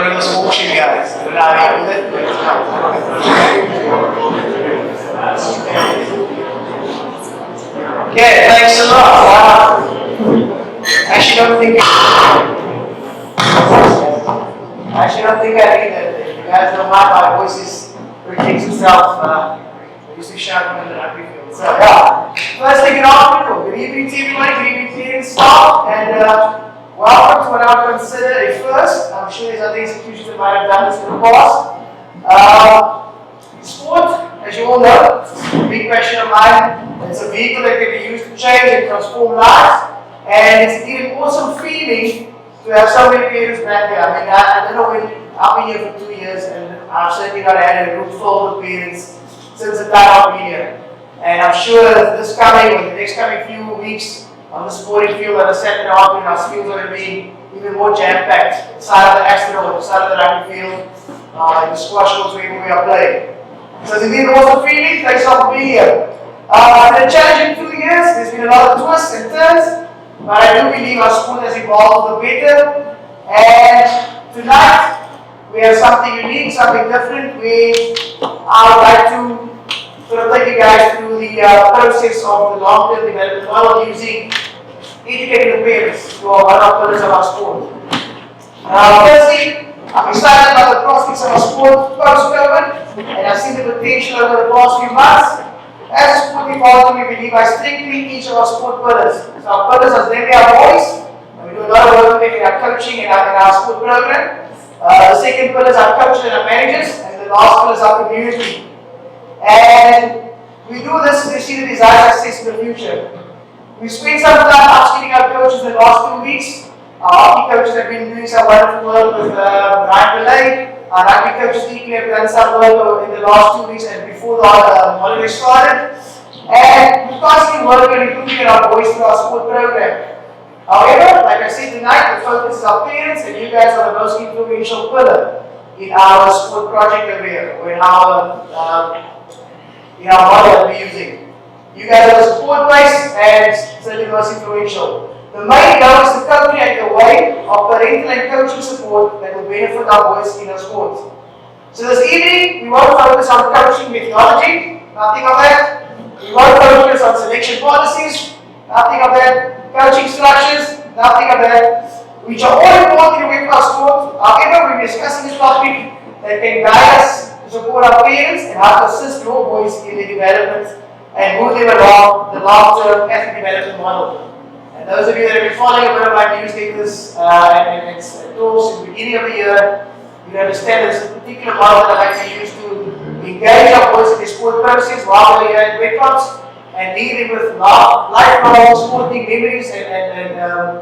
one of those motion guys. I don't know how you do it, but it's okay, thanks a lot. I actually don't think I need that. You guys don't mind my voice is repeats itself. I used to shout when the rugby field. So yeah. First thing, good evening to everybody, good evening to the staff, and welcome to what I would consider a first. I'm sure there's other institutions that might have done this in the past. Sport, as you all know, is a big passion of mine. It's a vehicle that can be used to change and transform lives, and it's an awesome feeling to have so many parents back there. I mean, I don't know I've been here for 2 years, and I've certainly not had a room full of parents since the time I've been here. And I'm sure that this coming, or the next coming few weeks on the sporting field on a Saturday afternoon, our fields are going to be even more jam-packed. Inside of the Astronaut, inside of the rugby field, in the squash courts where we are playing. So it's been an awesome feeling. Thanks for being here. It's been a challenging 2 years. There's been a lot of twists and turns, but I do believe our sport has evolved for the better. And tonight, we have something unique, something different. I would like to sort of take you guys through the process of the long-term development model using educating the parents who are one of the pillars of our sport. Firstly, I'm excited about the prospects of our sport post-COVID, and I've seen the potential over the past few months. As a sport department, we believe by strengthening each of our sport pillars. So our pillars are namely our boys, and we do a lot of work in our coaching and our sport program. The second pillar is our coaches and our managers, and the last pillar is our community. And we do this to see the desired success in the future. We spent some time upskilling our coaches in the last 2 weeks. Our hockey coaches have been doing some wonderful work with Ryan Belay. Our rugby coaches equally have done some work in the last 2 weeks and before the holiday started. And we constantly work on improving our boys through our sport program. However, like I said tonight, the focus is our parents, and you guys are the most influential pillar in our sport project over here, or in our model that we're using. You guys are the support base, and certainly the most influential. The main goal is to co-create a way of parental and coaching support that will benefit our boys in our sport. So this evening, we won't focus on coaching methodology, nothing of that. We won't focus on selection policies, nothing of that. Coaching structures, nothing of that, which are all important in the way of our sport. However, we're discussing a topic that can guide us to support our parents and how to assist your boys in their development and move them along the long-term athlete development model. And those of you that have been following a bit of my newsletters and talks in the beginning of the year, you understand there's a particular model that I like to use to engage our boys in the sport process while they're here at wet clubs, and lead them with lifelong sporting memories and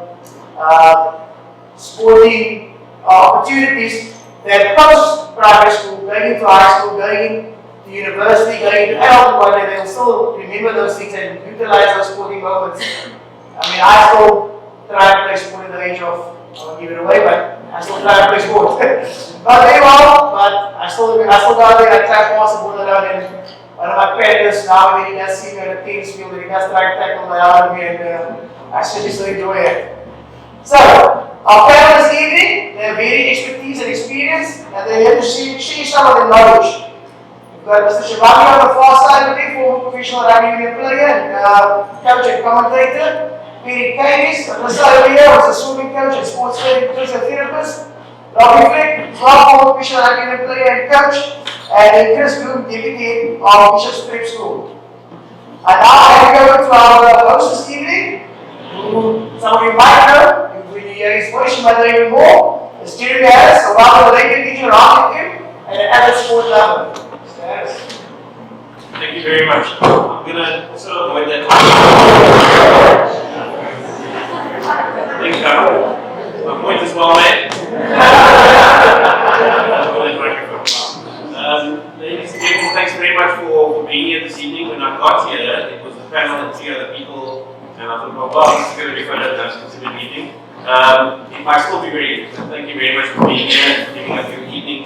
sporting opportunities that post-primary school, going into high school, going to university, going to adult one, they'll still remember those things and utilize those sporting moments. I mean, I still try to play sport at the age of, I won't give it away, but I still try to play sport. Not very well, but I still go out there and try to pass the ball around. And one of my parents now, when he does see me on the tennis field, and he does try to tackle the hell out of me, and I certainly still enjoy it. So, our panel this evening, they have varied expertise and experience, and they're here to share some of their knowledge. We've got Mr. Shimange on the far side of the former professional rugby union player and coach and commentator. Cadiz, Mr. over here was a swimming coach and sports physiotherapist. Robbie Fleck, former professional rugby union player and coach. And Groom, deputy of Bishop's Prep School. And now I hand over to our host this evening, who some of you might know. When you hear his voice, you might know even more. It's Jeremy Harris, a well-known radio teacher around him, and an avid sport lover. Mr. Harris. Thank you very much. I'm going to also avoid that. Thanks, Carol. My point is well made. Ladies and gentlemen, thanks very much for being here this evening. When I got here, it was a panel of 3 other people, and I thought, well, this is going to be quite a nice evening. It might still be very good. Thank you very much for being here, for giving us your evening.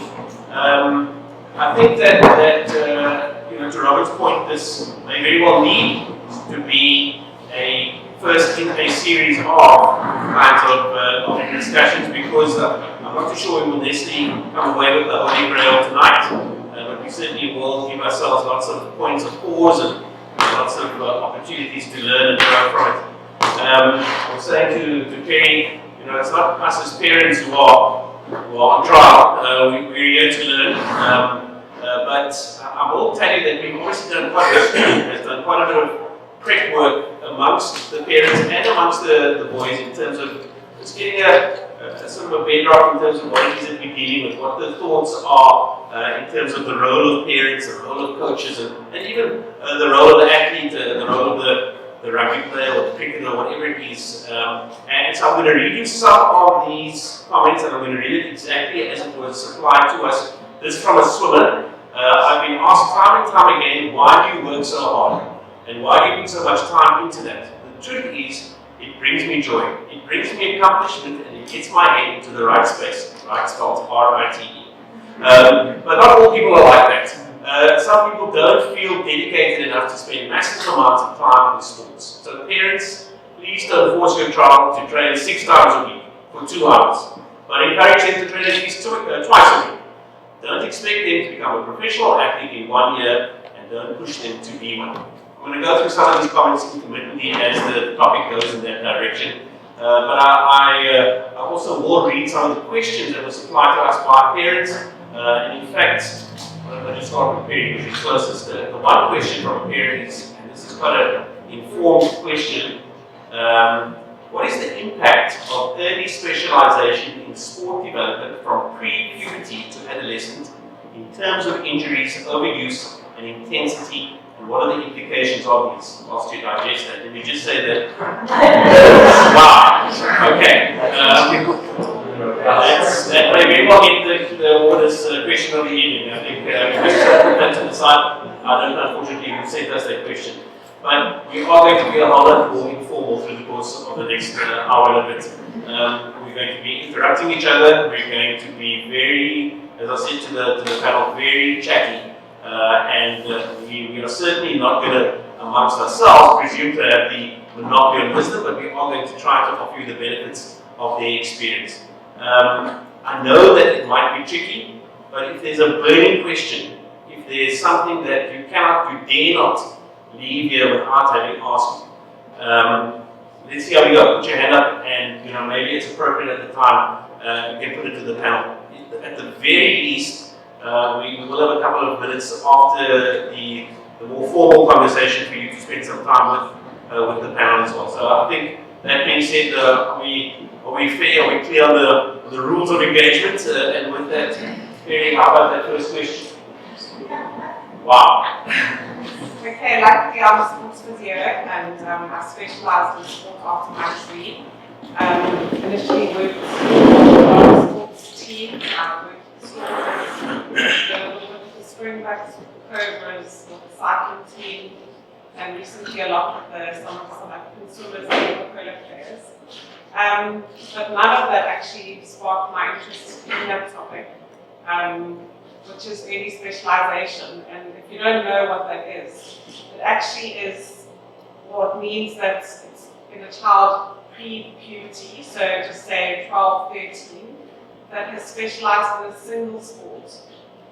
I think that to Robert's point, this may very well need to be first in a series of kinds of discussions, because I'm I'm not too sure we will necessarily come away with the Holy Grail tonight, but we certainly will give ourselves lots of points of pause and lots of opportunities to learn and grow from it. I was saying to Perry, it's not us as parents who are on trial. We're here to learn. But I will tell you that we've obviously done quite a bit of prep work amongst the parents and amongst the boys in terms of just getting a sort of a bedrock in terms of what it is that we're dealing with, what the thoughts are in terms of the role of parents, the role of coaches, and even the role of the athlete, the role of the rugby player or the cricketer or whatever it is. And so I'm going to read you some of these comments and I'm going to read it exactly as it was applied to us. This is from a swimmer. I've been asked time and time again, why do you work so hard? And why do you put so much time into that? The truth is, it brings me joy. It brings me accomplishment and it gets my head into the right space. Right, spelled R-I-T-E. But not all people are like that. Some people don't feel dedicated enough to spend massive amounts of time in sports. So parents, please don't force your child to train 6 times a week for 2 hours. But encourage them to train at least twice a week. Don't expect them to become a professional athlete in 1 year and don't push them to be one. I'm going to go through some of these comments intermittently as the topic goes in that direction. But I also will read some of the questions that were supplied to us by parents. And in fact, I'll just start with Perry, which is closest. The one question from a parent is, and this is quite an informed question, what is the impact of early specialization in sport development from pre-puberty to adolescent in terms of injuries, overuse, and intensity? And what are the implications of these? Whilst you digest that, let me just say that. Wow. Okay. That may very well get the orders question of the evening. I think we just put that to the side. I don't know, unfortunately, who sent us that question. But we are going to be a whole lot more informal through the course of the next hour and a bit. We're going to be interrupting each other. We're going to be very, as I said to the panel, very chatty. And we are certainly not going to, amongst ourselves, presume to have the monopoly on wisdom, but we are going to try to offer you the benefits of their experience. I know that it might be tricky, but if there's a burning question, if there's something that you dare not leave here without having asked, let's see how we go. Put your hand up, and maybe it's appropriate at the time. You can put it to the panel. At the very least, we will have a couple of minutes after the more formal conversation for you to spend some time with the panel as well. So I think that being said, are we fair? Are we clear on the rules of engagement? And with that, Perry, how about that first question? Wow. Okay, luckily I'm a sports physio and I specialised in sport after my degree. Initially worked with sports teams, I worked with schools, with the Springboks, with the Cobras, with the cycling team, and recently a lot with some of the South African swimmers and the polo players. But none of that actually sparked my interest in that topic. Which is early specialization, and if you don't know what that is, it actually is what means that it's in a child pre-puberty, so just say 12, 13, that has specialized in a single sport,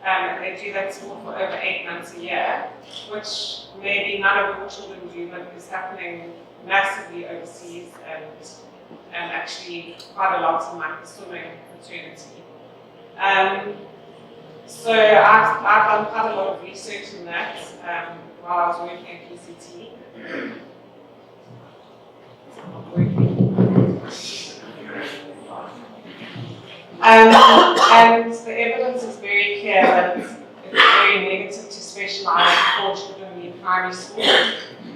and they do that sport for over 8 months a year, which maybe none of your children do, but is happening massively overseas and actually quite a lot in like the swimming fraternity. So I've done quite a lot of research in that while I was working at PCT. And the evidence is very clear that it's very negative to specialize before children in primary school.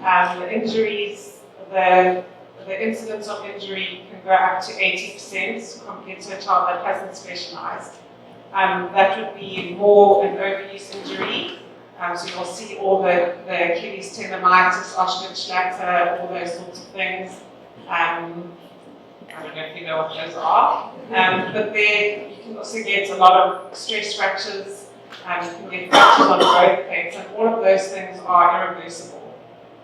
The injuries, the incidence of injury can go up to 80% compared to a child that hasn't specialized. That would be more an overuse injury. So you'll see all the Achilles tendonitis, Auschwitz-Schlatter, all those sorts of things. I don't know if you know what those are. But there you can also get a lot of stress fractures. You can get fractures on both plates, and all of those things are irreversible.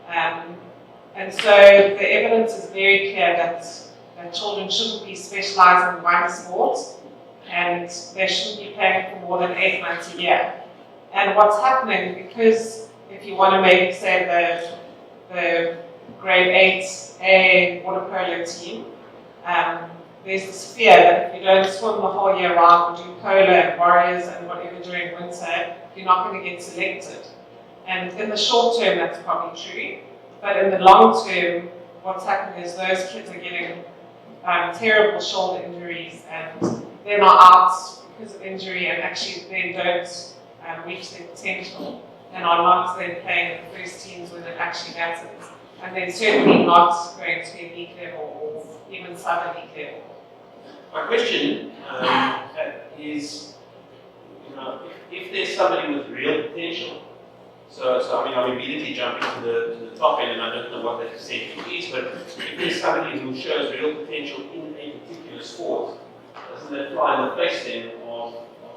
And so the evidence is very clear that children shouldn't be specializing in one sport. and they shouldn't be playing for more than 8 months a year. And what's happening, because if you want to maybe say the grade 8A water polo team, there's this fear that if you don't swim the whole year round or do polo and warriors and whatever during winter, you're not going to get selected. And in the short term, that's probably true. But in the long term, what's happening is those kids are getting terrible shoulder injuries and they're not out because of injury and actually they don't reach their potential and are not then playing in the first teams when it actually matters. And they're certainly not going to a league level or even sub-league level. My question is, if there's somebody with real potential, so I mean, I'm immediately jumping to the top end, and I don't know what that percentage is, but if there's somebody who shows real potential in a particular sport, doesn't that fly in the face then of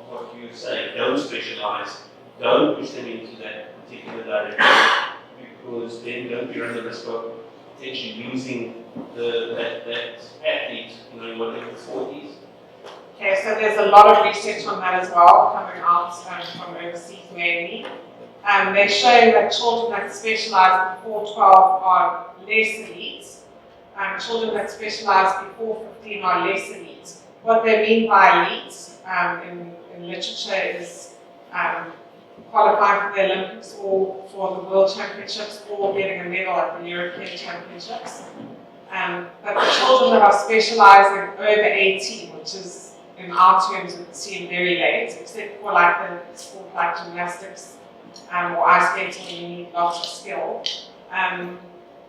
what you say? Don't specialize, don't push them into that particular direction, because then don't you run the risk of potentially losing that athlete, in whatever the sport is. Okay, so there's a lot of research on that as well, coming out from overseas mainly. They're showing that children that specialize before 12 are less elite. Children that specialize before 15 are less elite. What they mean by elite in literature is qualifying for the Olympics or for the World Championships or getting a medal at the European Championships. But the children that are specializing over 18, which is in our terms would seem very late, except for like the sport like gymnastics or ice skating where you need lots of skill.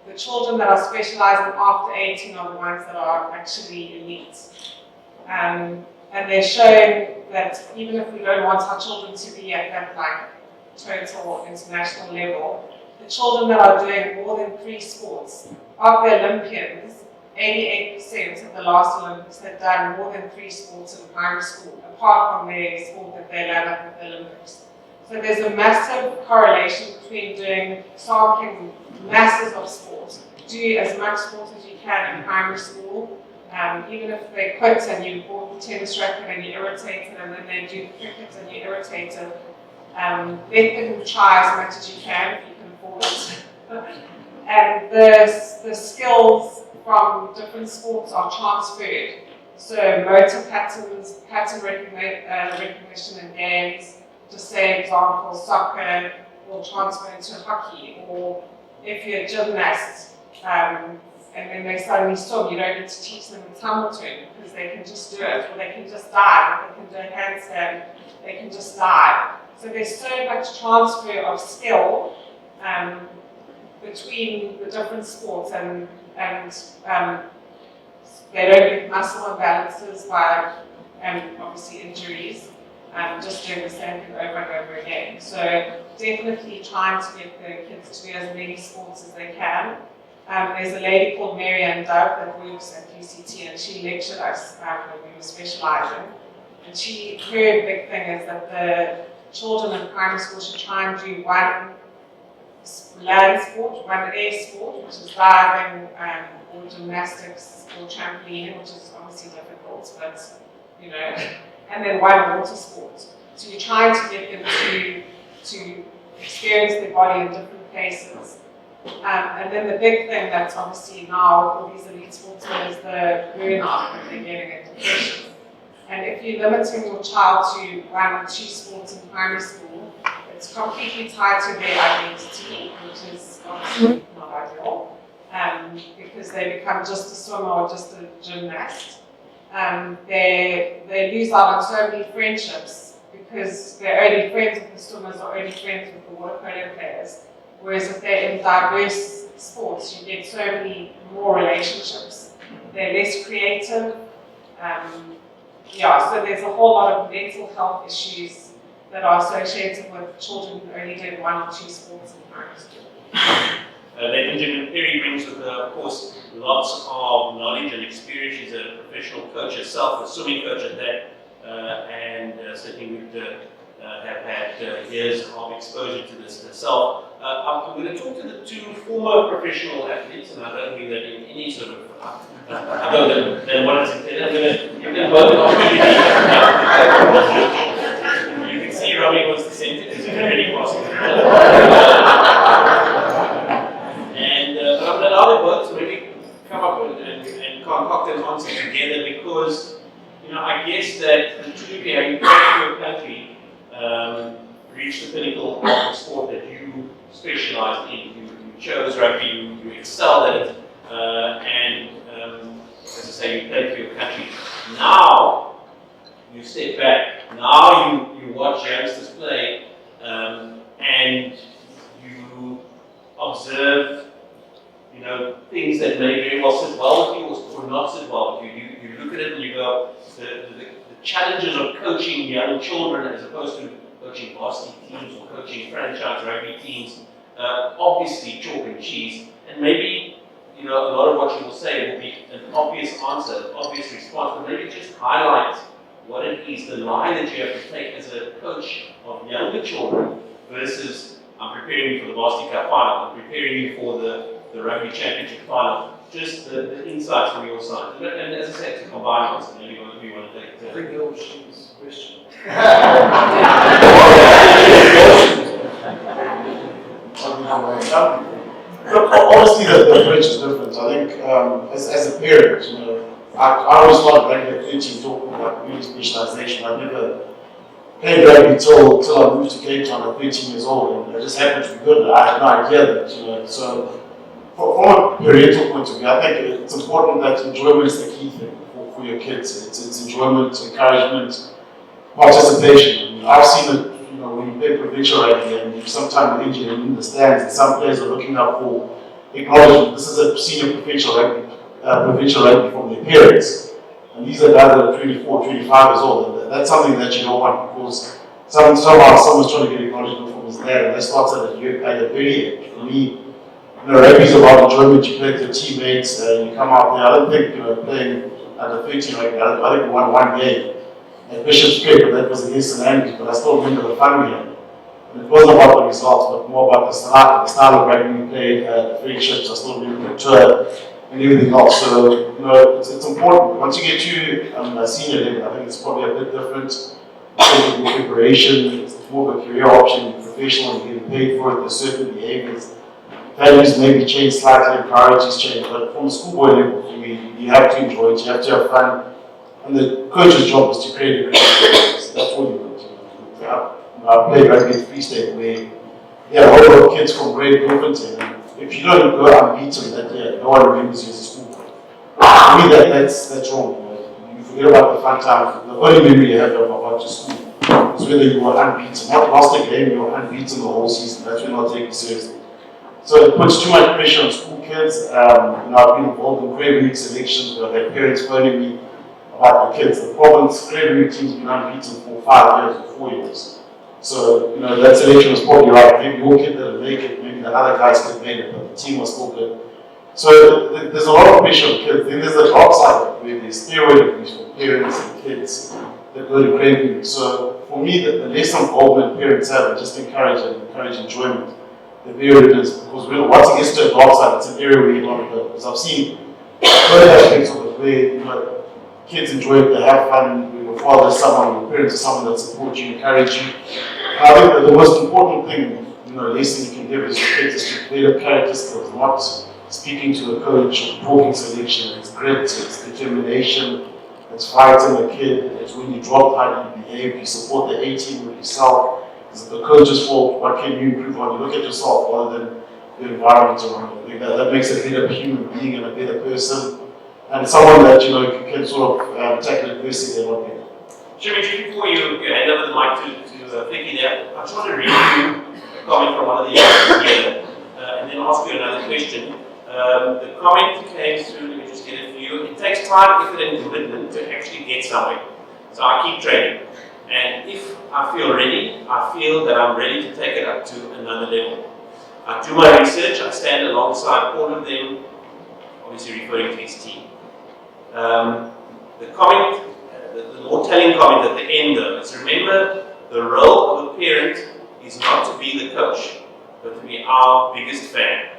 The children that are specializing after 18 are the ones that are actually elite. And they're showing that even if we don't want our children to be at that like total international level, the children that are doing more than 3 sports, of the Olympians, 88% of the last Olympics had done more than 3 sports in primary school, apart from their sport that they land up at the Olympics. So there's a massive correlation between doing sampling masses of sports. Do as much sport as you can in primary school, even if they quit and you bought the tennis racket and you're irritated, and then they do cricket and you're irritated, let them try as much as you can if you can afford it. And the skills from different sports are transferred. So motor patterns, pattern recognition in games, to say example, soccer will transfer into hockey, or if you're a gymnast and then they suddenly swim, you don't need to teach them a tumble turn because they can just do it, or they can just dive, they can do a handstand, they can just dive. So there's so much transfer of skill between the different sports, and they don't get muscle imbalances by obviously injuries, just doing the same thing over and over again. So definitely trying to get the kids to do as many sports as they can. There's a lady called Marianne Dove that works at UCT, and she lectured us when we were specializing. And her big thing is that the children in primary school should try and do one land sport, one air sport, which is diving, or gymnastics, or trampoline, which is obviously difficult, but and then one water sport. So you're trying to get them to experience their body in different places. And then the big thing that's obviously now with all these elite sportsmen is the burnout that they're getting and depression. And if you're limiting your child to 1 or 2 sports in primary school, it's completely tied to their identity, which is obviously not ideal, because they become just a swimmer or just a gymnast. They lose out on so many friendships because they're only friends with the swimmers or only friends with the water polo players. Whereas if they're in diverse sports, you get so many more relationships. They're less creative. So there's a whole lot of mental health issues that are associated with children who only did 1 or 2 sports in primary school. Ladies and gentlemen, Perry brings with her, of course, lots of knowledge and experience. She's a professional coach herself, a swimming coach at that, and certainly would have had years of exposure to this herself. I'm going to talk to the 2 former professional athletes, and I don't mean that in any sort of Other than what is intended. I'm going to give them both an opportunity. You can see Robbie was dissented. It's very possible. And I'm going to allow them both to maybe come up and concoct those answers together because, you know, I guess that the truly how you go to your country reach the pinnacle of the sport that you specialized in. You chose rugby, you excelled at it, and as I say, you played for your country. Now you step back. Now you watch youngsters play, and you observe, you know, things that may very well sit well with you or not sit well with you. You look at it and you go, the challenges of coaching young children as opposed to coaching varsity teams or coaching franchise rugby teams, obviously chalk and cheese, and maybe, you know, a lot of what you will say will be an obvious answer, an obvious response, but maybe just highlight what it is, the line that you have to take as a coach of younger children versus I'm preparing you for the Varsity Cup final, I'm preparing you for the Rugby Championship final. Just the insights from your side. And as I said, to combine answer, maybe one of you want to take it. Bring your shoes question. Look, honestly, the approach is different. I think as a parent, you know, I always started rugby at 13 talking about really specialization. I never played rugby till I moved to Cape Town at 13 years old, and I just happened to be good. I had no idea that, you know. So from a parental point of view, I think it's important that enjoyment is the key thing for your kids. It's enjoyment, encouragement, participation. I mean, I've seen it. You know, when you play provincial rugby and sometimes the injury in the stands, and some players are looking up for acknowledgement. This is a senior provincial rugby from their parents. And these are guys that are 24, 25 years old. And that's something that you don't want because somehow someone's trying to get acknowledgement from his dad, and that starts at a very age. For me, you know, rugby is about enjoyment. You play with your teammates, you come out there. I don't think, you know, playing under 13 rugby, I think we won one game at Bishop's Cape, but that was against the Andes, but I still remember the fun we had. And it wasn't about the results, but more about the style of rugby we played, the friendships. I still remember the tour and everything else. So, you know, it's important. Once you get to a senior level, I think it's probably a bit different. In terms of your preparation, it's more of a career option, you're professional, you're getting paid for it, there's certain behaviors. Values maybe change slightly and priorities change, but from a schoolboy level, you have to enjoy it, you have to have fun. And the coach's job is to create a great experience. That's all you want to do. I played rugby at Free State where there are a whole lot of kids from grade Bloemfontein, and if you don't go unbeaten that year, no one remembers you as a schoolboy. For me, that's wrong. You forget about the fun times. The only memory you have about your school is whether you were unbeaten. Not lost a game, you were unbeaten the whole season. That's when not taken seriously. So it puts too much pressure on school kids. You know, I've been involved in Craven Week selections where I've had parents phoning me about the kids. The problem is Craven Week teams have been unbeaten for 5 years or 4 years. So, you know, that selection was probably right. Maybe your kid didn't make it, maybe the other guys could have made it, but the team was still good. So there's a lot of pressure on kids. Then there's the dark side of it, where there's steroid abuse for parents and kids that go to Craven Week. So for me, the less involvement parents have, and just encourage enjoyment. The better it is, because once it gets to a dark side, it's an area where you don't go. Because I've seen other aspects of it where, you know, kids enjoy it, they have fun, your father is someone, your parents are someone that supports you, encourage you. I think that the most important thing, you know, lesson you can give is your kids is to develop character skills, not speaking to a coach or talking selection. It's grit, it's determination, it's fighting the kid, it's when you drop how you behave, you support the A-team with yourself. Is it the coach's fault? What can you improve on? You look at yourself rather than the environment around you. I think that makes a better human being and a better person. And someone that, you know, can sort of tackle adversity a lot better. Jimmy, before you hand over the mic to Flecky there, I just want to read you a comment from one of the youngsters here, and then ask you another question. The comment came through, let me just get it for you. It takes time, effort, and commitment to actually get somewhere. So I keep training. And if I feel ready, I feel that I'm ready to take it up to another level. I do my research, I stand alongside all of them, obviously referring to his team. The comment, the more telling comment at the end though, is remember the role of a parent is not to be the coach, but to be our biggest fan.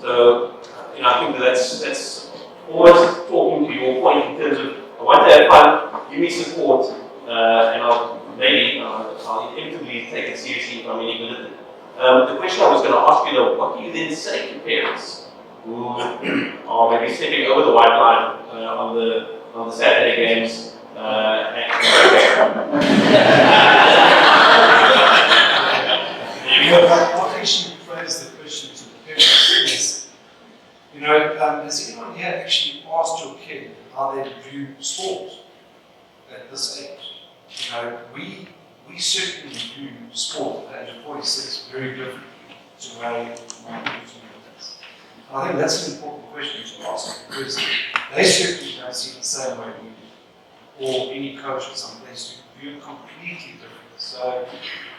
So, you know, I think that's almost talking to your point in terms of, I want to have fun, give me support, and I'll inevitably take it seriously if I'm any good at it. The question I was going to ask you though, what do you then say to parents who are maybe stepping over the white line on the Saturday games? I'll actually phrase the question to the parents is, has anyone here actually asked your kid how they view sport at this age? We certainly view sport at age of 46 very differently to where my kids view this. I think that's an important question to ask because they certainly don't see it the same way we do, or any coach or something. They view it completely different. So,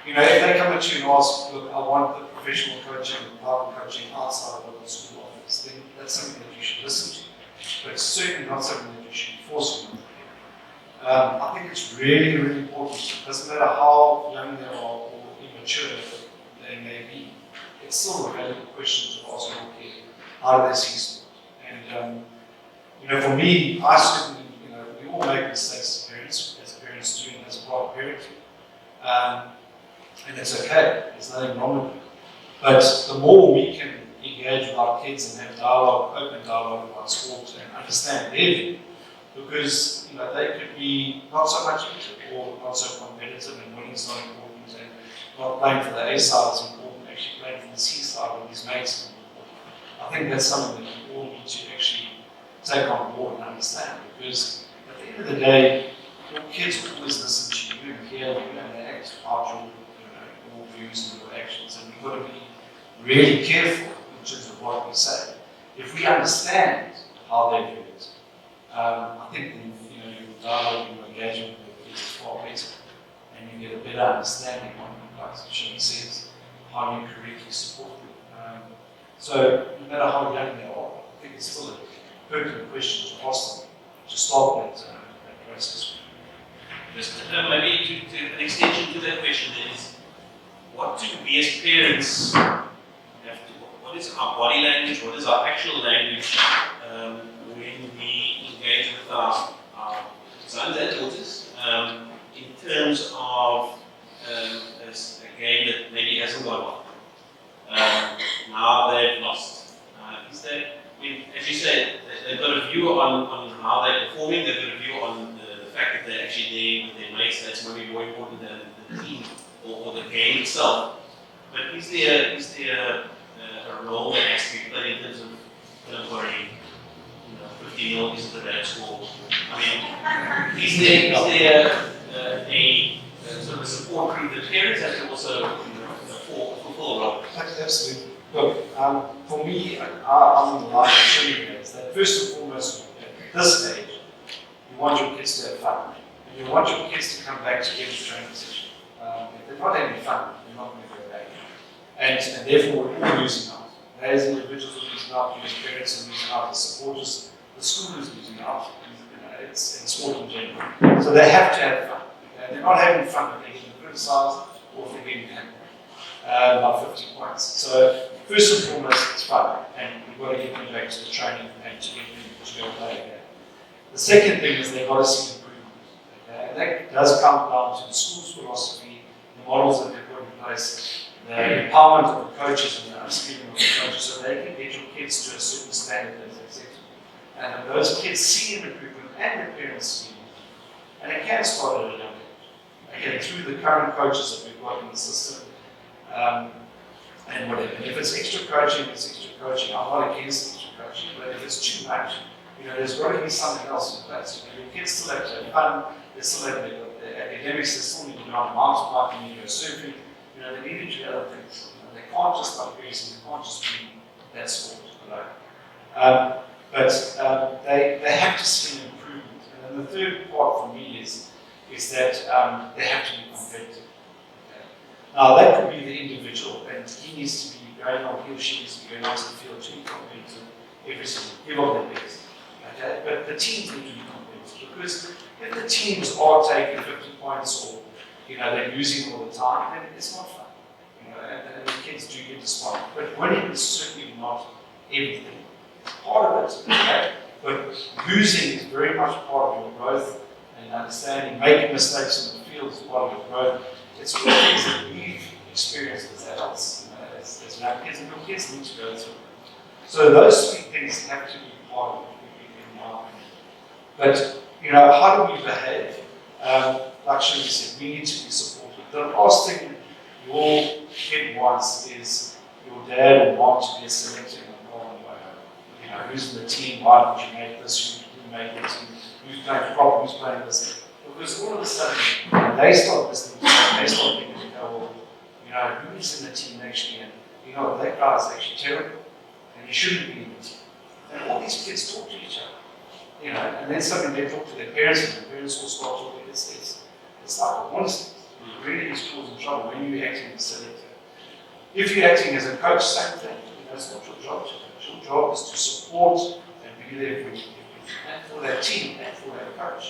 if they come at you and ask, look, I want the professional coaching and private coaching outside of what the school offers, then that's something that you should listen to. But it's certainly not something that you should be forcing them. I think it's really, really important. It doesn't matter how young they are or immature they may be. It's still a valuable question to ask your kid. How do they see sport? And for me, I certainly, we all make mistakes as parents do, and as a part of parenting. And it's okay. There's nothing wrong with it. But the more we can engage with our kids and have dialogue, open dialogue about sport and understand their view, because they could be not so much into it or not so competitive and winning is not important and not playing for the A side is important, actually playing for the C side with his mates is important. I think that's something that we all need to actually take on board and understand, because at the end of the day, your kids will always listen to you and hear you and they act out your views and your actions, and we've got to be really careful in terms of what we say. If we understand how they view it, I think your dialogue and your engagement with the kids is far better, and you get a better understanding on, like Shimmy says, how you correctly support them. So no matter how young they are, I think it's still a pertinent question to ask them to start that process. Just maybe to an extension to that question is, what do we as parents have to, what is our body language, what is our actual language when we engage with our sons and daughters in terms of a game that maybe hasn't gone well. Now they've lost. Is that, as you said, they've got a view on how they're performing, they've got a view on the fact that they're actually there with their mates, that's maybe more important than the team or the game itself. But is there a role that has to be played in terms of, don't worry, 15-0 isn't a bad score? I mean, is there a sort of a support group that parents have to also fulfill a role? Absolutely. Look, for me, I'm in the line of showing is that first and foremost, at this stage, you want your kids to have fun. And you want your kids to come back to every training session. If they're not having fun, they're not going to go back. And therefore, we're all losing out. As individuals are losing out, as parents are losing out, as supporters, the school is losing out. It's in sport in general. So they have to have fun. They're not having fun if they're getting criticised or if they're getting hammered by 50 points. So first and foremost, it's fun, and we've got to get them back to the training and to get them to go play again. The second thing is they've got to see improvement. And that does come down to the school's philosophy, the models that they've put in place, the empowerment of the coaches and the upskilling of the coaches, so they can get your kids to a certain standard that's acceptable. And if those kids see an improvement and their parents see it, and it can start at a young age. Again, through the current coaches that we've got in the system, and whatever. And if it's extra coaching, it's extra coaching. I'm not against extra coaching, but if it's too much, there's got to be something else in place. Your kids still have to have fun, they still have their academics, they still need to know on mountain bike, they need to go surfing, they need to do other things. They can't just like racing, they can't just be that sport alone. But they have to see an improvement. And then the third part for me is that they have to be competitive. Now that could be the individual, and he needs to be going on, he or she needs to be going on to the field to be competitive every single, give all their best. Okay? But the teams need to be competitive, because if the teams are taking 50 points or they're losing all the time, then it's not fun. And the kids do get despondent. But winning is certainly not everything. It's part of it, okay? But losing is very much part of your growth and understanding. Making mistakes in the field is part of your growth. It's all things that we've experienced as adults, as young kids, and your kids need to go through. So those three things have to be part of it in our opinion. But, how do we behave? Like Shirley said, we need to be supportive. The last thing your kid wants is your dad or mom to be selecting who's in the team, why did you make this, who made this, who's playing prop, who's playing this. Because all of a sudden, they start listening to them, they start thinking, who's in the team actually, and that guy's actually terrible, and he shouldn't be in the team. And all these kids talk to each other, and then suddenly they talk to their parents, and the parents will start talking. It's like a monster. It really is causing trouble when you're acting as a selector. If you're acting as a coach, same thing. That's not your job to do. Your job is to support and be there for that team and for that coach.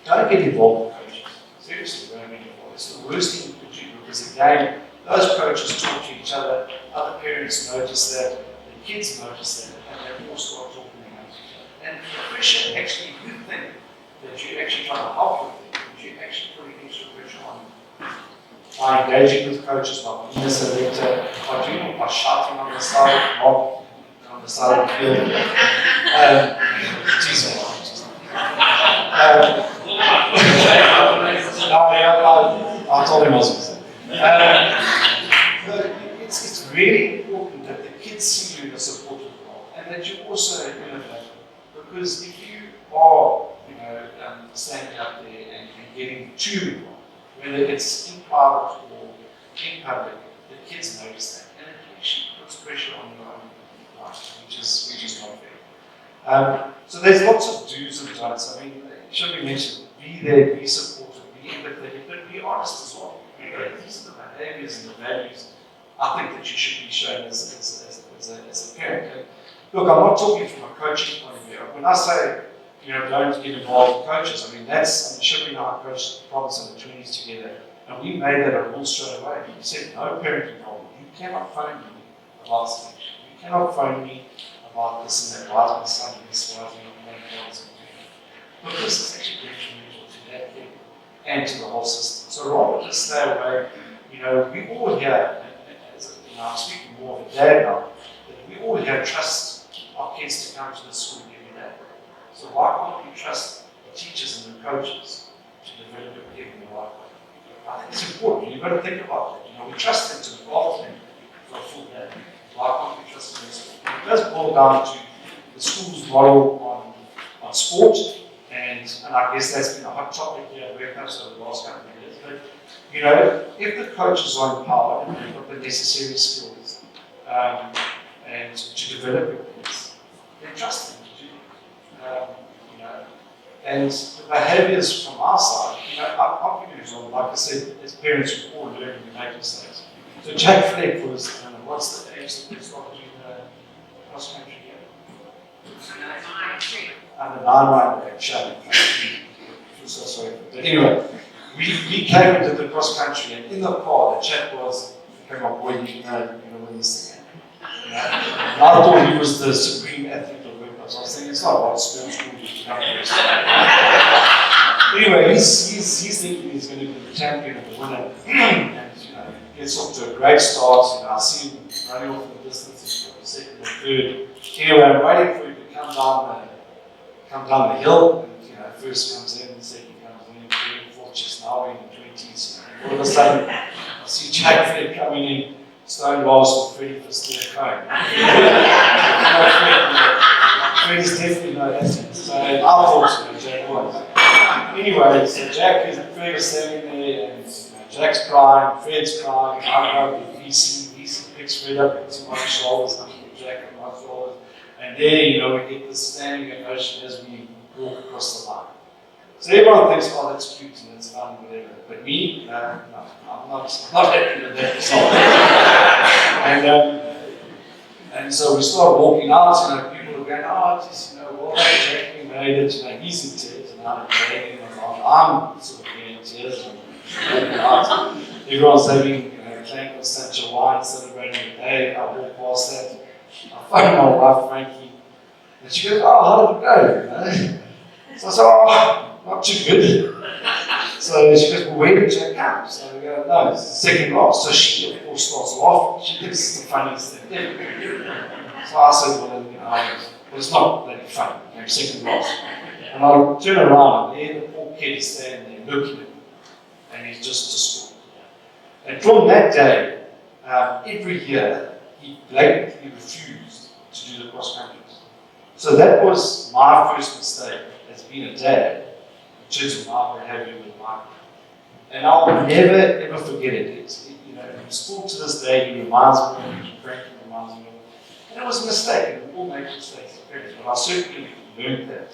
Don't get involved with coaches. Seriously, don't get involved. It's the worst thing you could do because, again, those coaches talk to each other, other parents notice that, the kids notice that, and they all start talking about each other. And the pressure, actually, you think that you're actually trying to help with them, but you're actually putting extra pressure on them. By engaging with coaches, by being a selector, by shouting on the side of the field. I told him I was going to say. It's really important that the kids see you in a supportive role and that you also innovate. Because if you are, standing up there and getting too involved, whether it's in private or in public, the kids notice that, and it actually puts pressure on your own life, which is not fair. So there's lots of do's and don'ts. I mean, it should be mentioned, be there, be supportive, be empathetic, but be honest as well. These are the behaviors and the values I think that you should be shown as a parent. And look, I'm not talking from a coaching point of view. When I say don't get involved with coaches. Shirley and I coached the province under 20s together, and we made that a rule straight away. We said, no parent involvement. You cannot phone me about selection. You cannot phone me about this and that. Why is my son this? Why is he not playing cards? Because it's actually detrimental to that kid and to the whole system. So rather just stay away. We all here, I'm speaking more of a dad now, that we all here trust our kids to come to the school every day. So why can't we trust the teachers and the coaches to develop a kid in the right way? I think it's important. You've got to think about that. We trust them to look after them for a full day. Why can't we trust them in school? It does boil down to the school's model on sport, and I guess that's been a hot topic here at Warehouse over the last couple of years. But if the coaches are empowered and they've got the necessary skills and to develop your kids, then trust them. And the behaviours from our side, I'll give you an example. Like I said, as parents, we're all learning to make mistakes. So Jack Fleck was, what's the age that we started doing cross country here? Under 9 right, shut it. I'm so sorry. But anyway, we came into the cross country, and in the car, the chap was, come on, boy, you know win this thing. And I thought he was the supreme athlete. So I was thinking, it's not about school you become first. Anyway, he's thinking he's going to be the champion and the winner. And gets off to a great start. I see him running off in the distance, he's got the second or third. Anyway, I'm waiting for him to come down the hill. And first comes in, second comes in, third, fourth, just now in the 20s. And all of a sudden, I see Jack Fleck coming in, stone walls with Freddie for still cone. Freddie's definitely no athlete, so I thought Jack was. Anyway, so Jack is Fred's standing there, and Jack's crying, Fred's crying, I go with VC picks Fred up into my shoulders, I put Jack on my shoulders, and there, we get this standing ovation as we walk across the line. So everyone thinks, oh, that's cute and that's fun, whatever. But me, no, I'm not happy with that result. And so we start walking out, people are going, oh, just, well, Jack, we made it, he's in tears, and I'm dragging him along. I'm sort of getting in tears, and walking out. Everyone's having, playing with such a wine, celebrating the day. I walk past that. I phone my wife, Frankie, And she goes, oh, how did it go? You know? So I said, oh, not too good. So she goes, well, where did you come? So we go, no, it's the second last. So she, of course, starts laughing. She thinks it's the funniest thing ever. So I said, well, you know, well, it's not that funny. I'm second last. And I turn around, and there the poor kid is standing there looking at me. And he's just distraught. And from that day, every year, he blatantly refused to do the cross country. So that was my first mistake as being a dad in terms of my behavior with Michael. And I'll never ever forget it. You know, in school to this day, he reminds me, Frank reminds me of it. And it was a mistake, and we all make mistakes as parents, but I certainly learned that.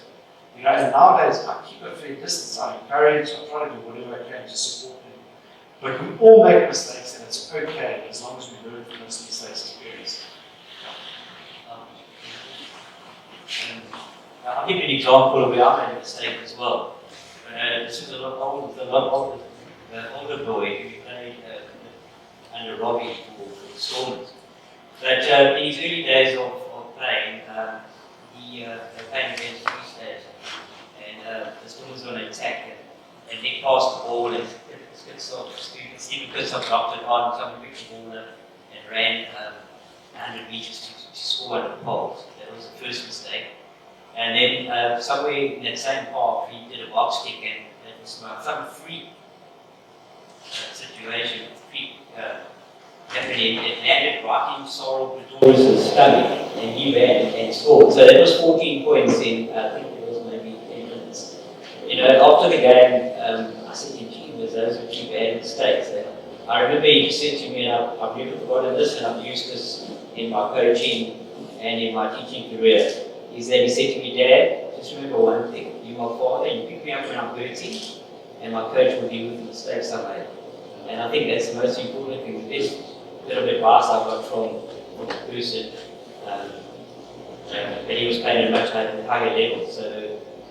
You know, and nowadays I keep a fair distance. I encourage, I try to do whatever I can to support them. But we all make mistakes, and it's okay as long as we learn from those mistakes as parents. I'll give you an example of where I made a mistake as well. This is a lot older, older boy who played under Robbie for Stormers. But in his early days of playing, he was playing against Free State, and the Stormers were on attack, and they passed the ball, and Stephen Kitsop dropped it on, someone picked the ball up and ran 100 meters to score on the poles. That was the first mistake. And then somewhere in that same park, he did a box kick, and it was some free situation. Free happening, it landed right in Sorrel Pretorius' stomach, and he ran and scored. So that was 14 points in, I think it was maybe 10 minutes. You know, after the game, I said, gee, those were two bad mistakes. And I remember he said to me, and I've never forgotten this, and I've used this in my coaching and in my teaching career, is that he said to me, Dad, just remember one thing, you're my father, you pick me up when I'm hurting, and my coach will deal with the mistakes I made. And I think that's the most important thing. The best bit of advice I got from the person, but he was playing at a much higher level, so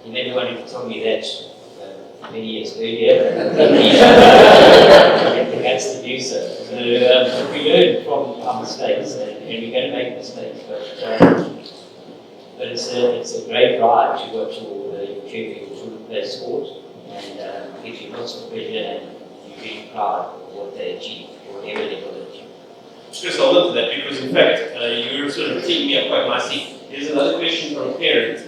he never wanted to tell me that many years earlier, but he had the guts to do so. So we learn from our mistakes, and we're going to make mistakes, but it's a great ride to watch all your children play sport, and gives you lots of pleasure, and you're really proud of what they achieve, whatever level they achieve. Just hold on to that, because in fact, you're sort of teeing me up quite nicely. Here's another question from a parent,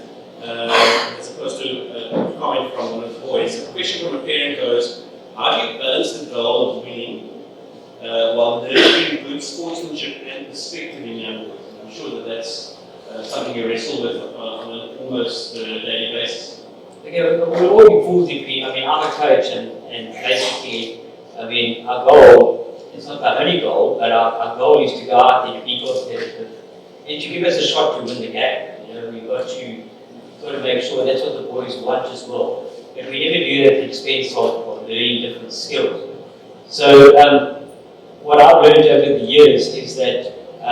as opposed to a comment from one of the boys. A question from a parent goes, how do you balance the goal of winning while nurturing good sportsmanship and perspective in young boys? I'm sure that that's something you wrestle with on an almost daily basis. Okay, we're all be fools if we, I mean, I'm a coach, and basically, I mean, our goal, it's not our only goal, but our goal is to go out and be competitive and to give us a shot to win the game. You know, we've got to make sure that's what the boys want as well. But we never do that at the expense of learning different skills. So, what I've learned over the years is that I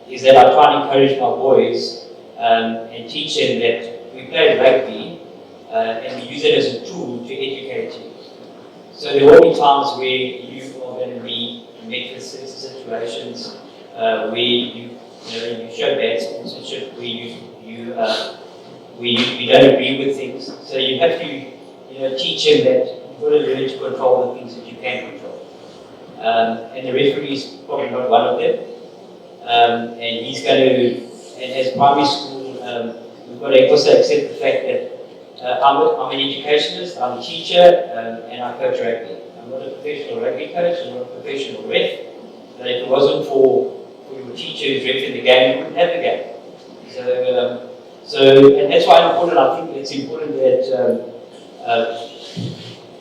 try and encourage my boys and teach them that we play rugby and we use it as a tool to educate you. So there will be times where you are going to be met with situations where you show bad sportsmanship, where you don't agree with things. So you have to teach them that you've got to learn to control the things that you can control. And the referee is probably not one of them. And he's going to, and as primary school, we've got to also accept the fact that I'm an educationist, I'm a teacher, and I coach rugby. I'm not a professional rugby coach, I'm not a professional ref, but if it wasn't for your teacher who's refing the game, you wouldn't have the game. And that's why I think it's important that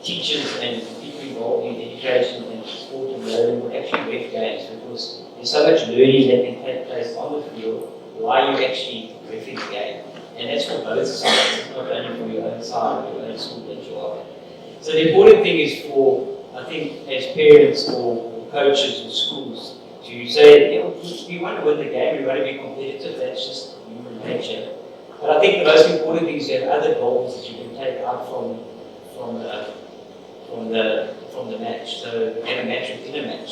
teachers and people involved in education and sport and learning will actually ref games, because there's so much learning that can take place on the field while you're actually reffing the game. And that's for both sides, it's not only for your own side or your own school that you are in. So the important thing is for, I think, as parents or coaches or schools, to say, we want to win the game, we want to be competitive, that's just human nature. But I think the most important thing is to have other goals that you can take out from the match. So have a match within a match.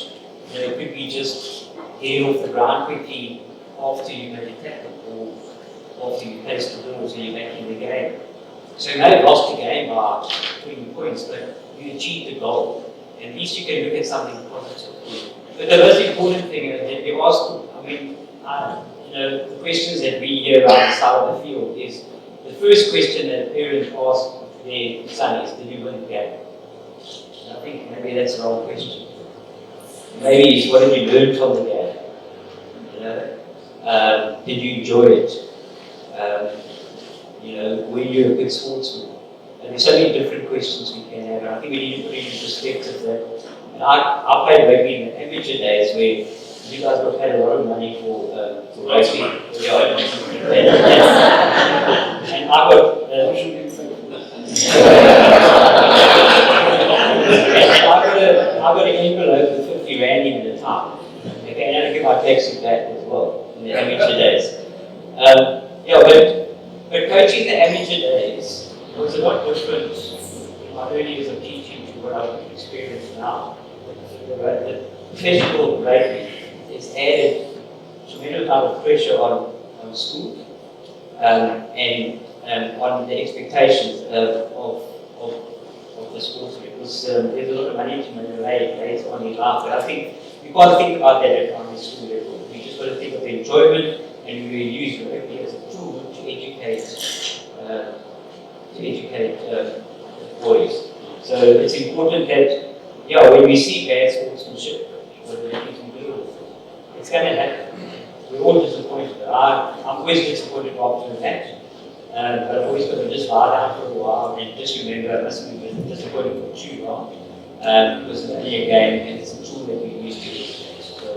It could be just getting off the ground quickly after you made a tackle, after you place the balls and you're back in the game. So you may have lost the game by 20 points, but you achieved the goal. And at least you can look at something positive. But the most important thing is that you ask, the questions that we hear around the side of the field is the first question that a parent asks their son is, did you win the game? And I think maybe that's the wrong question. Maybe it's what did you learn from the game? Did you enjoy it? Were you a good sportsman? And there's so many different questions we can have, and I think we need to put into perspective that. And I played rugby in the amateur days where you guys got paid a lot of money for rugby. Yeah. And I got. I got an envelope with 50 rand in at the time. Okay, and I get my taxi back as well in the amateur days. But coaching the amateur days was a lot different in my early years of teaching to what I've experienced now. The professional rugby has added a tremendous amount of pressure on school and on the expectations of the sportsman. Because there's a lot of money to money later on in life, but I think you can't think about that at primary school level. You just got to think of the enjoyment, and we use rugby as a tool to educate boys. So it's important that when we see bad sportsmanship, it's going to happen. We're all disappointed. I'm always disappointed after the match. But I've always got to just lie down for a while and just remember I must be disappointed for too long because it's only a game and it's a tool that we use to educate. So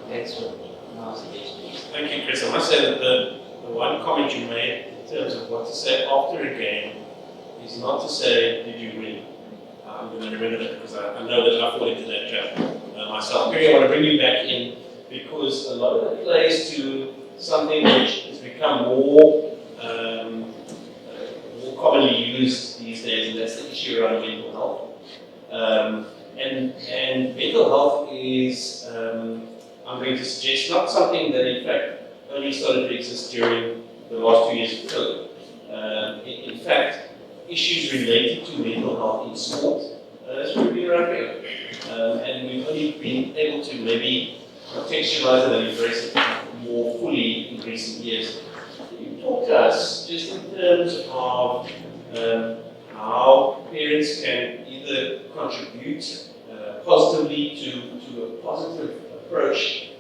that's what my suggestion is. Thank you, Chris. I must say that the one comment you made in terms of what to say after a game is not to say, did you win? I'm going to remember that because I know that I fall into that trap myself. Perry, I want to bring you back in because a lot of that plays to something which has become more commonly used these days, and that's the issue around mental health. And mental health is, I'm going to suggest, not something that in fact only started to exist during the last 2 years of COVID. In fact, issues related to mental health in sport has been around here. And we've only been able to maybe contextualize it and embrace it more fully in recent years. Talk to us just in terms of how parents can either contribute positively to a positive approach.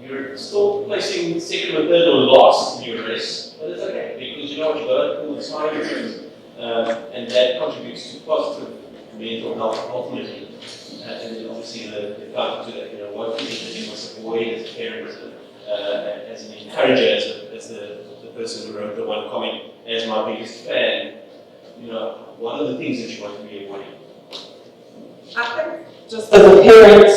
You're still placing second or third or last in your race, but it's okay because you know what you've got to pull the smiling face, and that contributes to positive mental health ultimately. And then obviously the counter to that, what is it that you must avoid as a parent, as an encourager, as the person who wrote the one comment, as my biggest fan, what are the things that you want to be avoiding? I think just as a parent,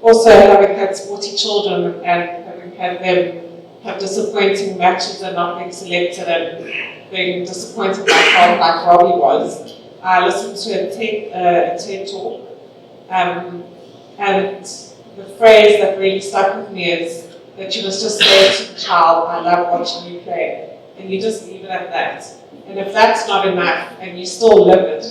also having had sporty children and having had them have disappointing matches and not being selected and being disappointed myself like Robbie was, I listened to a TED talk, and the phrase that really stuck with me is that you must just say to the child, I love watching you play, and you just leave it at that. And if that's not enough and you still live it,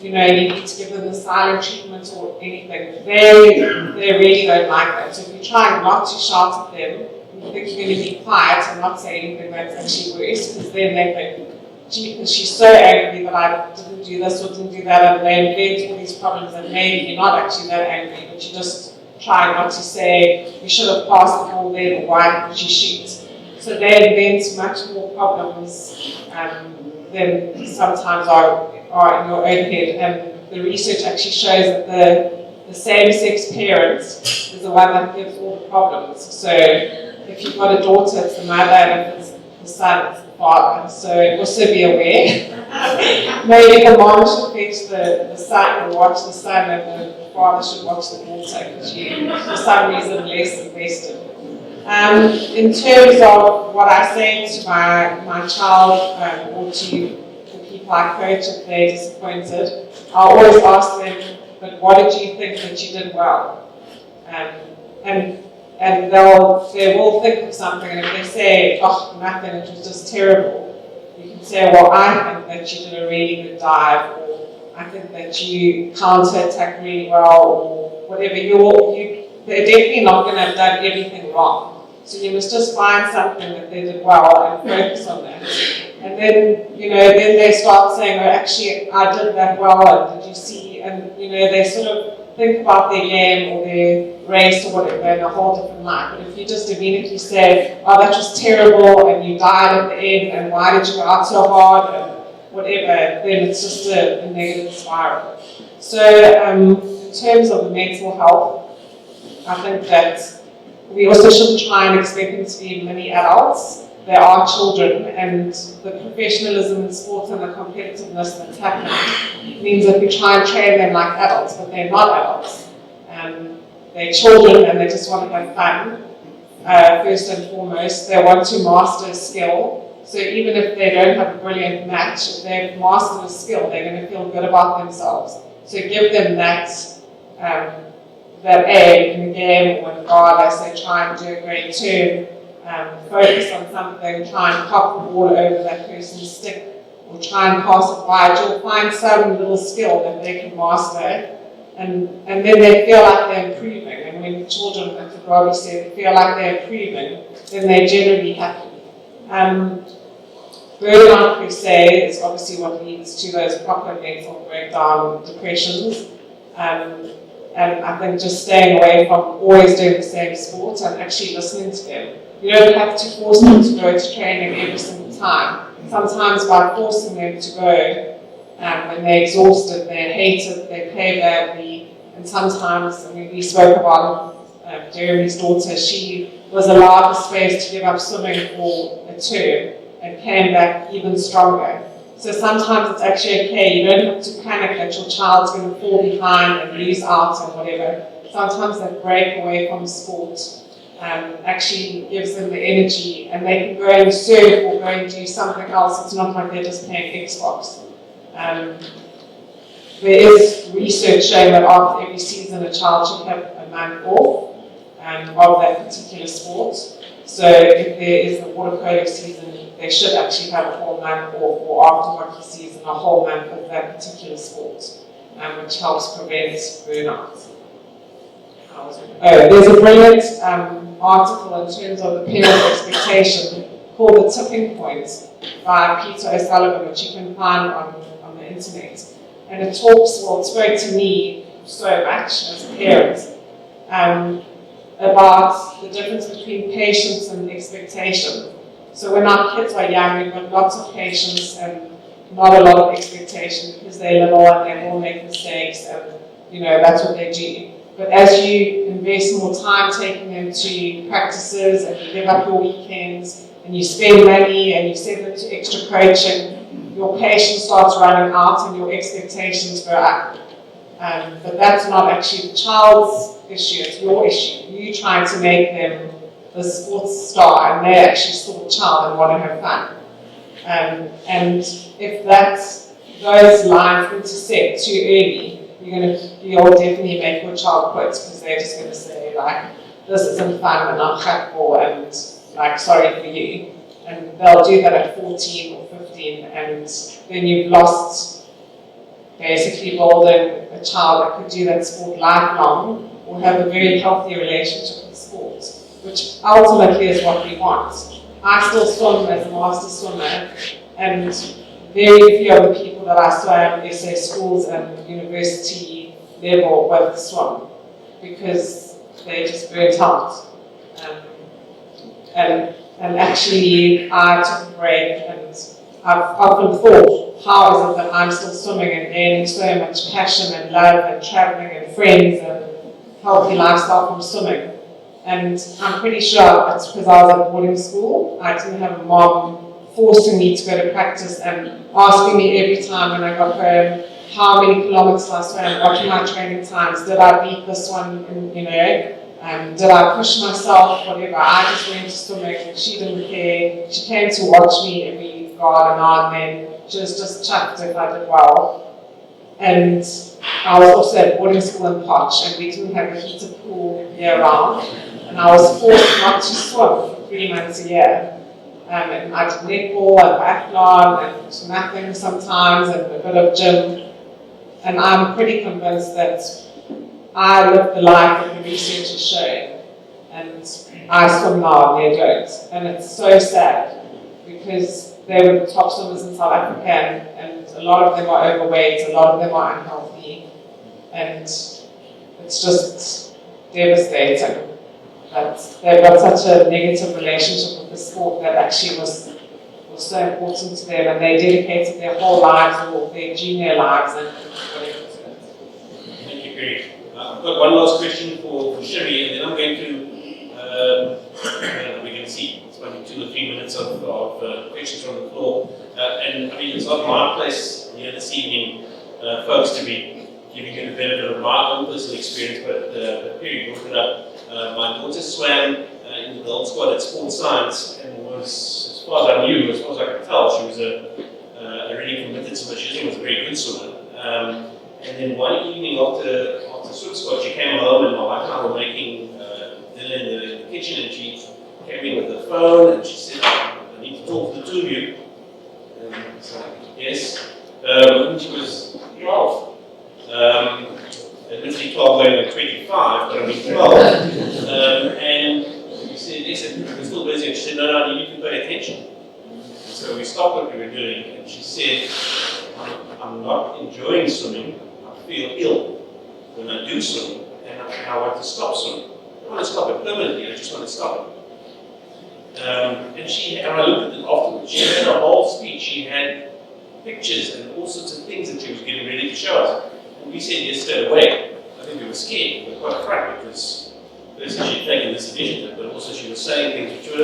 you need to give them the silent treatment or anything, they really don't like that. So if you try not to shout at them, you think you're going to be quiet and not say anything that's actually worse, because then they think, she's so angry that I didn't do this or didn't do that, and they invent all these problems, and maybe you're not actually that angry, but you just try not to say, you should have passed the ball then, or why did you shoot? So they invent much more problems than sometimes are in your own head, and the research actually shows that the same-sex parent is the one that gives all the problems. So if you've got a daughter, it's the mother, and if it's the son, it's the father. So also be aware. Maybe the mom should fetch the son or watch the son, and the father should watch the daughter because you, for some reason, less invested. In terms of what I say to my child or to the people I coach if they're disappointed, I always ask them, but what did you think that you did well? And and they will think of something, and if they say, oh, nothing, it was just terrible, you can say, well, I think that you did a really good dive, or I think that you counter-attacked really well, or whatever. They're definitely not going to have done everything wrong. So you must just find something that they did well and focus on that. And then, then they start saying, oh, actually, I did that well, and did you see? And, they sort of think about their game or their race or whatever in a whole different light. But if you just immediately say, oh, that was terrible, and you died at the end, and why did you go out so hard, and whatever, then it's just a negative spiral. So, in terms of the mental health, I think that we also shouldn't try and expect them to be mini adults. They are children, and the professionalism in sports and the competitiveness that's happening means that we try and train them like adults, but they're not adults. They're children, and they just want to have fun. First and foremost, they want to master a skill. So even if they don't have a brilliant match, if they've mastered a skill, they're going to feel good about themselves. So give them that aim in the game, or regardless, they try and do a great turn, focus on something, try and pop the ball over that person's stick, or try and pass it wide. You'll find some little skill that they can master, and then they feel like they're improving. And when children, like Robbie said, feel like they're improving, then they're generally happy. Burnout per se is obviously what leads to those proper mental breakdown, depressions. And I think just staying away from always doing the same sport and actually listening to them. You don't have to force them to go to training every single time. Sometimes by forcing them to go, when they're exhausted, they hate it, they play badly, and sometimes, we spoke about Jeremy's daughter, she was allowed the space to give up swimming for a term and came back even stronger. So sometimes it's actually okay, you don't have to panic that your child's going to fall behind and lose out and whatever. Sometimes that break away from sport actually gives them the energy, and they can go and surf or go and do something else. It's not like they're just playing Xbox. There is research showing that after every season a child should have a month off of that particular sport. So if there is a water polo season, they should actually have a whole month off, or after hockey season, a whole month of that particular sport, which helps prevent burnout. There's a brilliant article in terms of the parent expectation called The Tipping Point by Peter O'Sullivan, which you can find on the internet. And it spoke to me so much as a parent about the difference between patience and expectation. So when our kids are young, we've got lots of patience and not a lot of expectation because they're little and they all make mistakes, and that's what they do. But as you invest more time taking them to practices, and you give up your weekends, and you spend money, and you send them to extra coaching, your patience starts running out and your expectations go up. But that's not actually the child's issue, it's your issue. You trying to make them the sports star, and they're actually still a child and want to have fun. And if those lines intersect too early, you'll definitely make your child quit, because they're just going to say, like, this isn't fun and I'm hurtful and, like, sorry for you. And they'll do that at 14 or 15, and then you've lost basically building a child that could do that sport lifelong, or have a very healthy relationship with sport, which ultimately is what we want. I still swim as a master swimmer, and very few of the people that I swam SA schools and university level with swim, because they just burnt out. And actually, I took a break, and I've often thought, how is it that I'm still swimming and gaining so much passion and love and traveling and friends and healthy lifestyle from swimming? And I'm pretty sure it's because I was at boarding school. I didn't have a mom forcing me to go to practice and asking me every time when I got home, how many kilometers I swam, what were my training times, did I beat this one, did I push myself, whatever. I just went to swimming, she didn't care. She came to watch me every guard now and then. She was just chuffed if I did well. And I was also at boarding school in Potch, and we didn't have a heated pool year round. and I was forced not to swim for 3 months a year. And I did netball and biathlon and napping sometimes and a bit of gym. And I'm pretty convinced that I live the life that the research is showing. And I swim now and they don't. And it's so sad because they were the top swimmers in South Africa and a lot of them are overweight, a lot of them are unhealthy. And it's just devastating. But they've got such a negative relationship with the sport that actually was so important to them, and they dedicated their whole lives or their junior lives and whatever to it. Thank you, Kerry. I've got one last question for Sherry, and then I'm going to, we're going to see, it's maybe 2 or 3 minutes of questions from the floor. And I mean, it's not my place here this evening, folks, to be giving you the benefit of my own personal experience, but Kerry brought it up. My daughter swam in the adult squad at sports science and was, as far as I knew, as far as I could tell, she was a really committed swimmer. She was a very good swimmer. And then one evening after swim squad, she came home and my wife and I were making dinner in the kitchen, and she came in with the phone and she said, I need to talk to the two of you. And I was like, yes. And she was 12. Admittedly 12 going to 25, but I mean 12. And we said, yes, we're still busy. And she said, no, you need to pay attention. So we stopped what we were doing, and she said, I'm not enjoying swimming. I feel ill when I do swimming, and I want to stop swimming. I don't want to stop it permanently, I just want to stop it. And I looked at it afterwards. She had a whole speech. She had pictures and all sorts of things that she was getting ready to show us. And we said yes straight away. I think we were scared. We were quite frightened because firstly she had taken this initiative, but also she was saying things which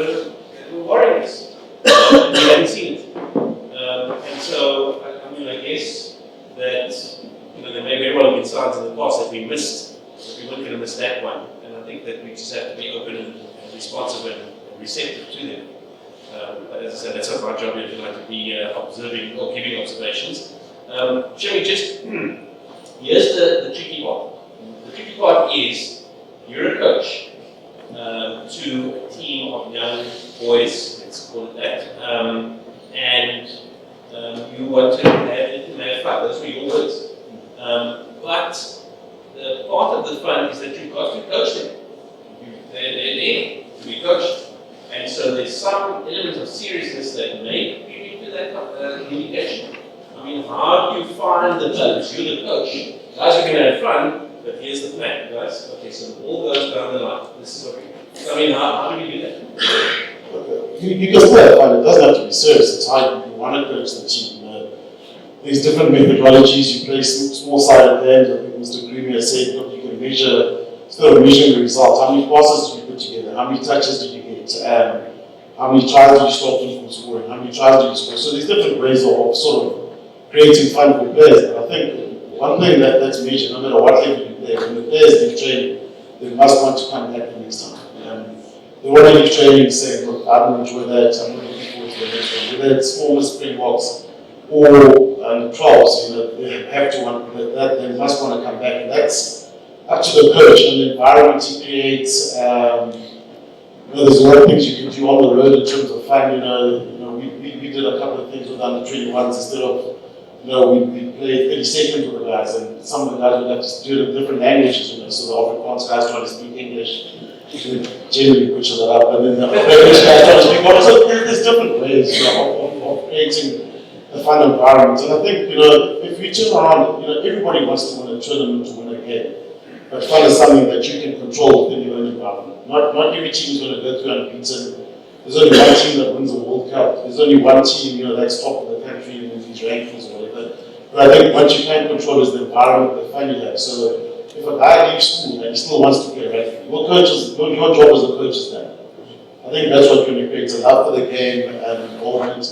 were worrying us. And we hadn't seen it. And so, I mean, I guess that there may very well have been signs in the past that we missed, that we weren't going to miss that one. And I think that we just have to be open and responsive and receptive to them. But as I said, that's not my job here tonight, to be observing or giving observations. Shall we just, here's the tricky part. The tricky part is, you're a coach to a team of young boys, let's call it that, and you want to have fun, those were your words. But the part of the fun is that you've got to coach them. They're there to be coached. And so there's some element of seriousness that may be into that indication. I mean, how do you find the balance? You're the coach. Guys are going to have fun, but here's the plan, guys. Okay, so the ball goes down the line. This is what we do. I mean, how do we do that? You can still have fun. It doesn't have to be serious. It's how you want to coach the team. There's different methodologies. You play small-sided games. I think Mr. Groom has said, look, you can measure, instead of measuring the results, how many passes do you put together? How many touches do you get? How many tries do you stop them from scoring? How many tries do you score? So there's different ways of sort of creating fun for players. And I think one thing that's measured, no matter what level you play, when the players leave training, they must want to come back the next time. They want to leave training saying, look, I don't enjoy that, I'm not looking forward to the next one. Whether it's former Springboks or the 12s, they have to want that, they must want to come back. And that's up to the coach and the environment he creates. There's a lot of things you can do on the road in terms of fun. We did a couple of things with under 21s instead of, we played 30 seconds with the guys, and some of the guys would have to do it in different languages, so the Afrikaans guys trying to speak English, generally butcher that up, and then the English guys trying to speak English. So there's different ways of creating a fun environment. And I think, if you turn around, everybody wants to win a tournament, to win a game. But fun is something that you can control within your own environment. Not every team is going to go through unbeaten. There's only one team that wins the World Cup. There's only one team, that's top of the country in these rankings or whatever. But I think what you can control is the environment, the fun you have. So if a guy leaves school and he still wants to play rugby, your job as a coach is done. I think that's what really creates a love for the game and involvement.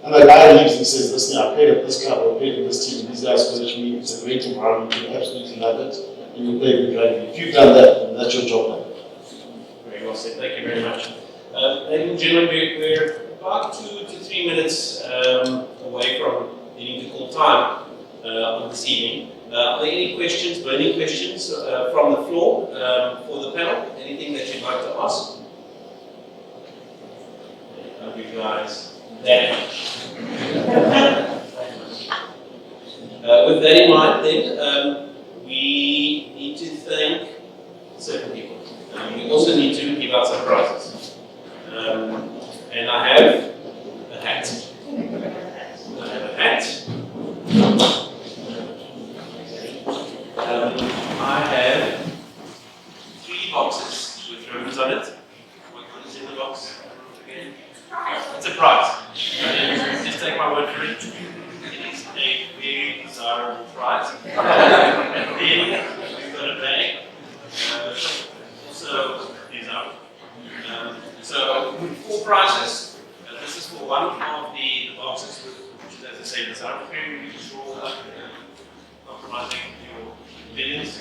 And the guy leaves and says, listen, I played at this club, I played at this team, these guys coach me, it's a great environment, you absolutely love it, and you play good rugby. If you've done that, then that's your job now. Very well said, thank you very much. Ladies and gentlemen, we're about 2 to 3 minutes away from needing to call time. on this evening. Are there any questions, burning questions from the floor for the panel? Anything that you'd like to ask? Hope you guys. With that in mind, then, we need to thank certain people. We also need to give out some prizes. And I have a hat. I have 3 boxes with ribbons on it. What is in the box? Again? It's a prize. Just take my word for it. It is a very desirable prize. And then we've got a bag. Also desirable. So 4 prizes. This is for one of the boxes, which is, as I say, desirable. Very control, compromising your opinions.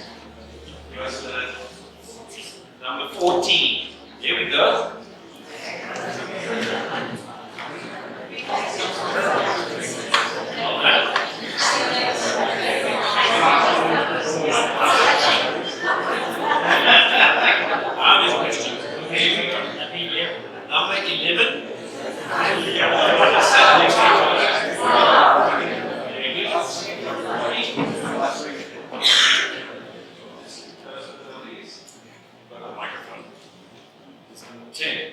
Number 14. Here we go. Number 11. Microphone. 10.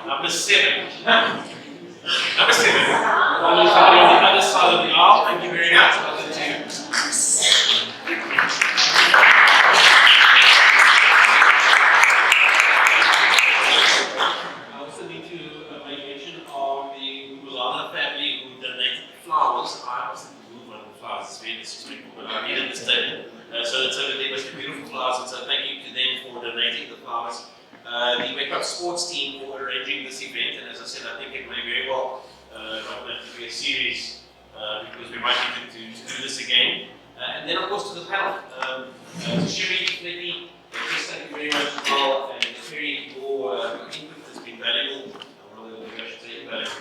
Number 7. Number 7. On the other side of the aisle. Thank you very much. Other 2. I also need to make mention of the Mulana family who donated flowers. I also moved one of the flowers. It's very disrespectful, but I needed this table. So they must be beautiful flowers, and so thank you to them for donating the flowers. The Wake Up Sports team for arranging this event, and as I said, I think it may very well be a series because we might need to do this again. And then, of course, to the panel, to Sherry, Flecky, just thank you very much as well, and Terry, your input has been valuable. I should say invaluable.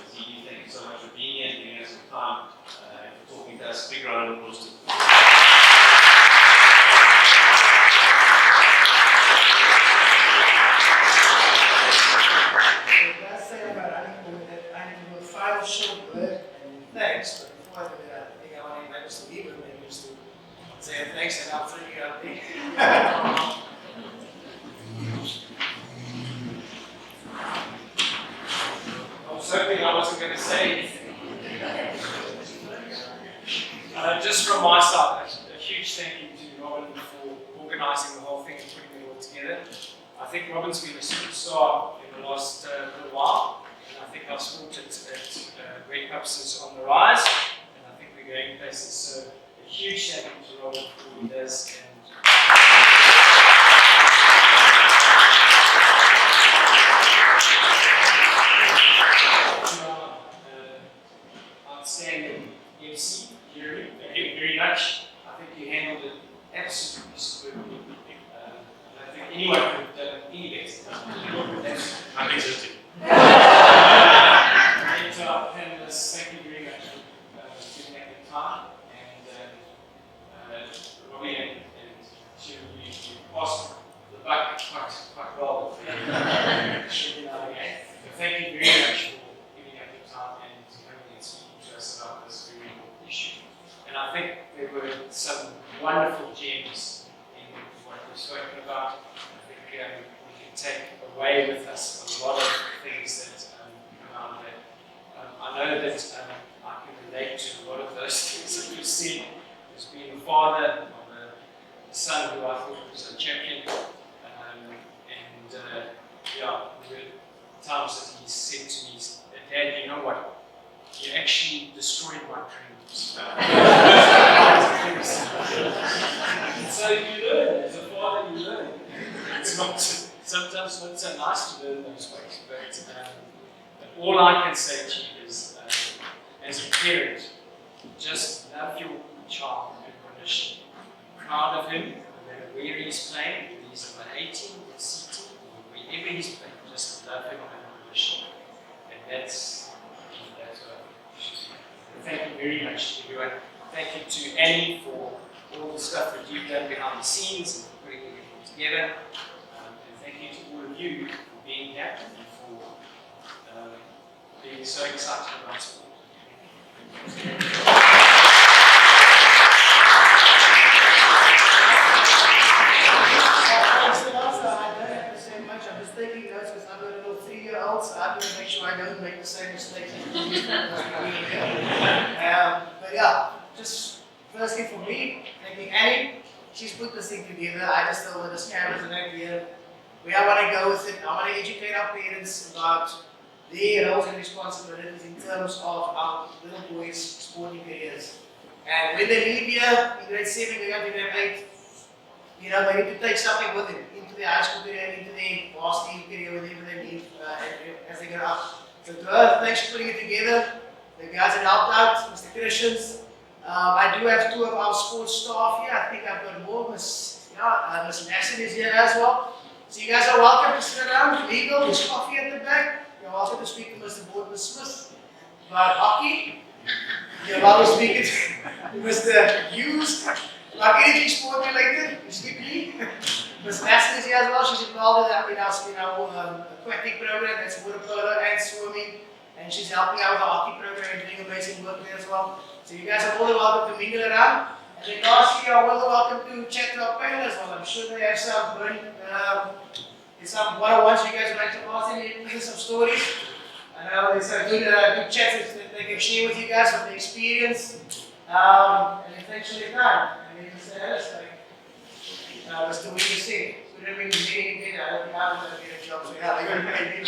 Thank you so much for being here and giving us some time and for talking to us. Big round of applause to short word and thanks, but before I do that, I think I want to invite Mr. Lieber maybe just to say thanks and I'll throw you out there. I was hoping I wasn't going to say anything. Just from my side, a huge thank you to Robin for organising the whole thing and putting it all together. I think Robin's been a superstar in the last little while. I think our sport at Red Cups is on the rise, and I think we're going places. So a huge thank you to Robin for what he does. Outstanding MC, Jeremy, thank you very much. I think you handled it absolutely superbly. I don't think anyone could have done it any better. I think so too. And to our panelists, thank you very much for giving up the time. And Robbie and Sherry, you passed the buck quite well. Sherry and I again. So thank you very much for giving up the time and coming and speaking to us about this very important issue. And I think there were some wonderful gems in what we've spoken about. I think we can take away with us a lot of things that come out of it. I know that I can relate to a lot of those things that you've seen. As being a father of a son who I thought was a champion. Yeah, there were times that he said to me, Dad, you know what? You actually destroyed my dreams. So you learn, as a father you learn. It's not sometimes not so nice to learn those ways, but all I can say to you is, as a parent, just love your child unconditionally. Proud of him, no matter where he's playing, whether he's about 18 or seating, or wherever he's playing, just love him unconditionally. And that's what I should say. Thank you very much, everyone. Thank you to Annie for all the stuff that you've done behind the scenes and for putting everything together. And thank you to all of you for being here and for being so excited about sport. I'm just taking notes because I've got a little 3-year-old, so I'm going to make sure I don't make the same mistakes. But yeah, just firstly for me, thanking Annie. She's put this thing together. I just thought this camera's an idea. Where I want to go with it, I want to educate our parents about their roles and responsibilities in terms of our little boys' sporting careers. And when they leave here in grade 7, they got to grade 8, you know, they need to take something with them into their high school career, into their varsity career, whenever they leave as they grow up. So to her, thanks for putting it together. The guys that helped out, Mr. Christians. I do have 2 of our sports staff here. I think I've got more. Miss Nassim is here as well. So you guys are welcome to sit around. Legal, there's coffee at the back. You're welcome to speak to Mr. Boardman Smith about hockey. You're welcome to speak to Mr. Hughes about anything sport related. You speak to me. Miss Nassim is here as well. She's involved in our aquatic program. That's water polo and swimming. And she's helping out with the hockey program and doing amazing work there as well. So you guys are all welcome to mingle around. And then lastly, you're all welcome to chat to our panel as well. I'm sure they have some one-on-ones you guys would like to ask them, some stories. I know there's some good chats that they can share with you guys from the experience. And then thanks for your time. And then Mr. Ellis, Mr. William said, we don't mean to be anything, I don't think I'm going to get a job, so yeah, they're going to pay me.